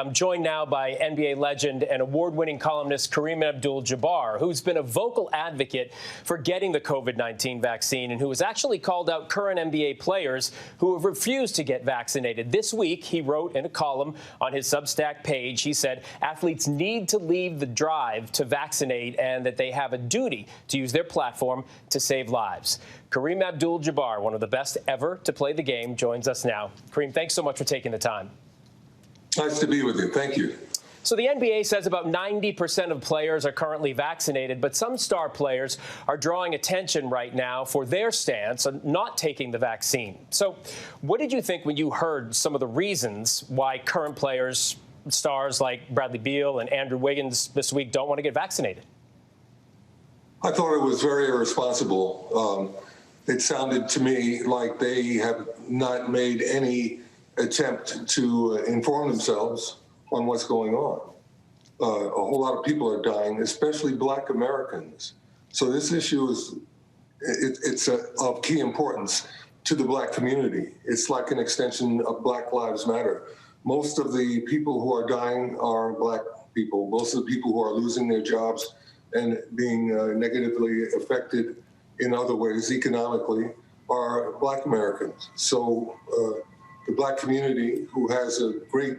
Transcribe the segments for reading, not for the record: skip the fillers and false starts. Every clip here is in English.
I'm joined now by NBA legend and award-winning columnist Kareem Abdul-Jabbar, who's been a vocal advocate for getting the COVID-19 vaccine and who has actually called out current NBA players who have refused to get vaccinated. This week, he wrote in a column on his Substack page, he said athletes need to leave the drive to vaccinate and that they have a duty to use their platform to save lives. Kareem Abdul-Jabbar, one of the best ever to play the game, joins us now. Kareem, thanks so much for taking the time. Nice to be with you. Thank you. So the NBA says about 90% of players are currently vaccinated, but some star players are drawing attention right now for their stance on not taking the vaccine. So what did you think when you heard some of the reasons why current players, stars like Bradley Beal and Andrew Wiggins this week, don't want to get vaccinated? I thought it was very irresponsible. It sounded to me like they have not made any attempt to inform themselves on what's going on. A whole lot of people are dying, especially Black Americans. So this issue is it's of key importance to the Black community. It's like an extension of Black Lives Matter. Most of the people who are dying are Black people. Most of the people who are losing their jobs and being negatively affected in other ways economically are Black Americans. So the Black community, who has a great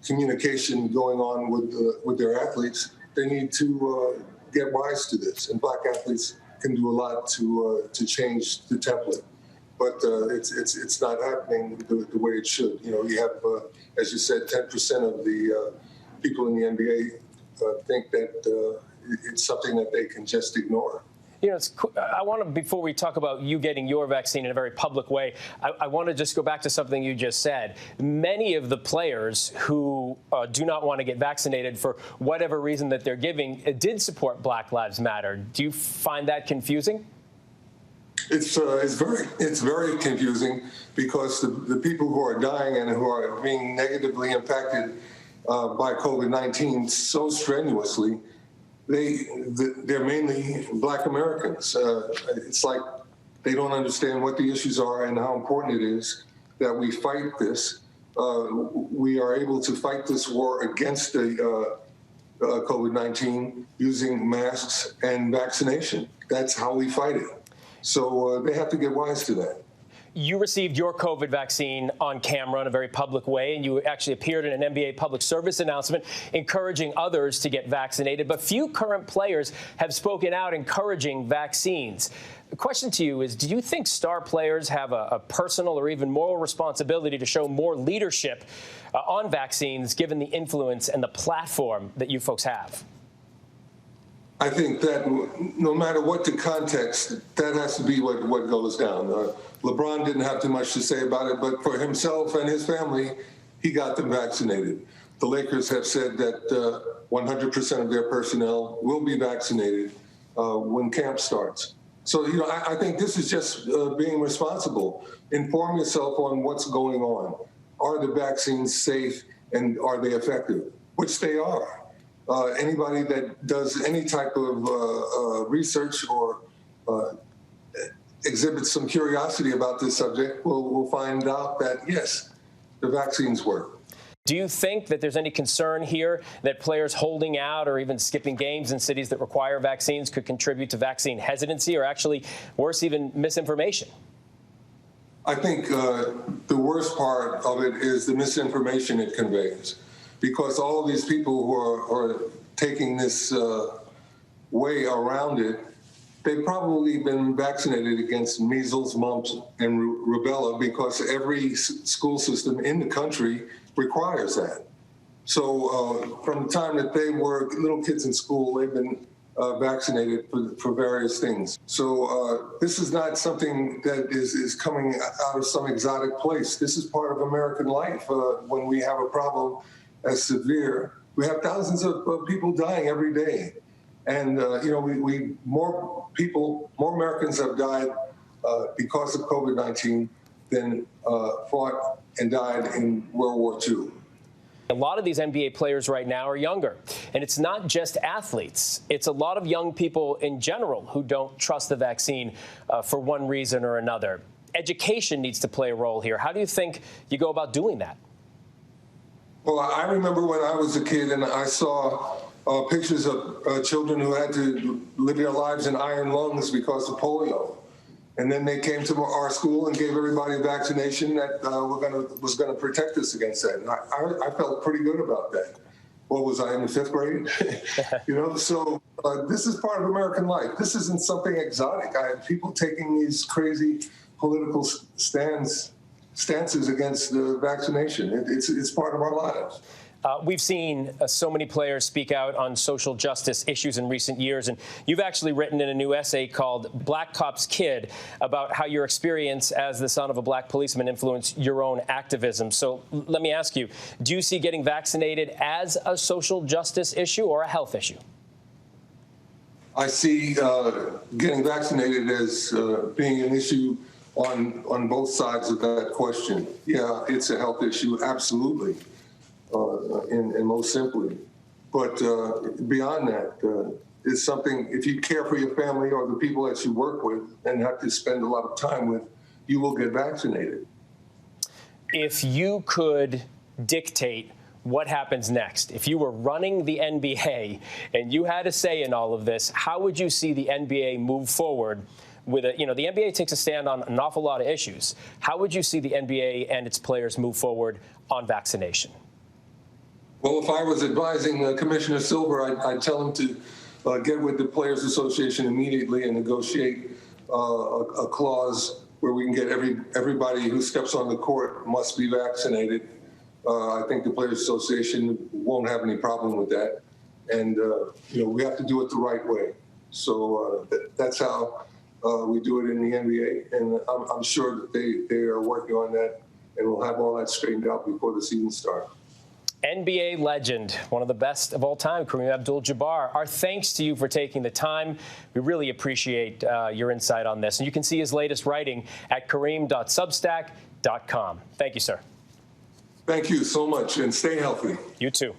communication going on with their athletes, they need to get wise to this. And Black athletes can do a lot to change the template. But it's not happening the way it should. You know, you have, as you said, 10% of the people in the NBA think that it's something that they can just ignore. You know, I want to, before we talk about you getting your vaccine in a very public way, I want to just go back to something you just said. Many of the players who do not want to get vaccinated for whatever reason that they're giving did support Black Lives Matter. Do you find that confusing? It's very confusing because the people who are dying and who are being negatively impacted by COVID-19 so strenuously, they're mainly Black Americans. It's like they don't understand what the issues are and how important it is that we fight this. We are able to fight this war against the COVID-19 using masks and vaccination. That's how we fight it. So they have to get wise to that. You received your COVID vaccine on camera in a very public way, and you actually appeared in an NBA public service announcement encouraging others to get vaccinated. But few current players have spoken out encouraging vaccines. The question to you is, do you think star players have a personal or even moral responsibility to show more leadership on vaccines, given the influence and the platform that you folks have? I think that no matter what the context, that has to be what goes down. LeBron didn't have too much to say about it, but for himself and his family, he got them vaccinated. The Lakers have said that 100% of their personnel will be vaccinated when camp starts. So, you know, I think this is just being responsible. Inform yourself on what's going on. Are the vaccines safe and are they effective? Which they are. Anybody that does any type of research or exhibits some curiosity about this subject will find out that, yes, the vaccines work. Do you think that there's any concern here that players holding out or even skipping games in cities that require vaccines could contribute to vaccine hesitancy or actually, worse, even misinformation? I think the worst part of it is the misinformation it conveys. Because all of these people who are taking this way around it, they've probably been vaccinated against measles, mumps, and rubella because every school system in the country requires that. So from the time that they were little kids in school, they've been vaccinated for various things. So this is not something that is coming out of some exotic place. This is part of American life. When we have a problem as severe, we have thousands of people dying every day. And, you know, more Americans have died because of COVID-19 than fought and died in World War II. A lot of these NBA players right now are younger, and it's not just athletes. It's a lot of young people in general who don't trust the vaccine for one reason or another. Education needs to play a role here. How do you think you go about doing that? Well, I remember when I was a kid and I saw pictures of children who had to live their lives in iron lungs because of polio. And then they came to our school and gave everybody a vaccination that was going to protect us against that. And I felt pretty good about that. What was I, in the 5th grade? So this is part of American life. This isn't something exotic. I have people taking these crazy political stances against the vaccination. It's part of our lives. We've seen so many players speak out on social justice issues in recent years, and you've actually written in a new essay called Black Cop's Kid about how your experience as the son of a black policeman influenced your own activism. So let me ask you, do you see getting vaccinated as a social justice issue or a health issue? I see getting vaccinated as being an issue on both sides of that question. Yeah, it's a health issue, absolutely. And most simply. But beyond that, it's something, if you care for your family or the people that you work with and have to spend a lot of time with, you will get vaccinated. If you could dictate what happens next, if you were running the NBA and you had a say in all of this, how would you see the NBA move forward? The NBA takes a stand on an awful lot of issues. How would you see the NBA and its players move forward on vaccination? Well, if I was advising Commissioner Silver, I'd tell him to get with the Players Association immediately and negotiate a clause where we can get everybody who steps on the court must be vaccinated. I think the Players Association won't have any problem with that. And, we have to do it the right way. So that's how we do it in the NBA. And I'm sure that they are working on that, and we'll have all that straightened out before the season starts. NBA legend, one of the best of all time, Kareem Abdul-Jabbar. Our thanks to you for taking the time. We really appreciate your insight on this. And you can see his latest writing at kareem.substack.com. Thank you, sir. Thank you so much, and stay healthy. You too.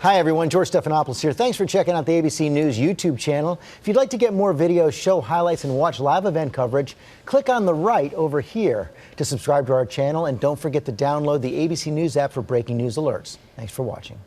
Hi, everyone. George Stephanopoulos here. Thanks for checking out the ABC News YouTube channel. If you'd like to get more videos, show highlights, and watch live event coverage, click on the right over here to subscribe to our channel. And don't forget to download the ABC News app for breaking news alerts. Thanks for watching.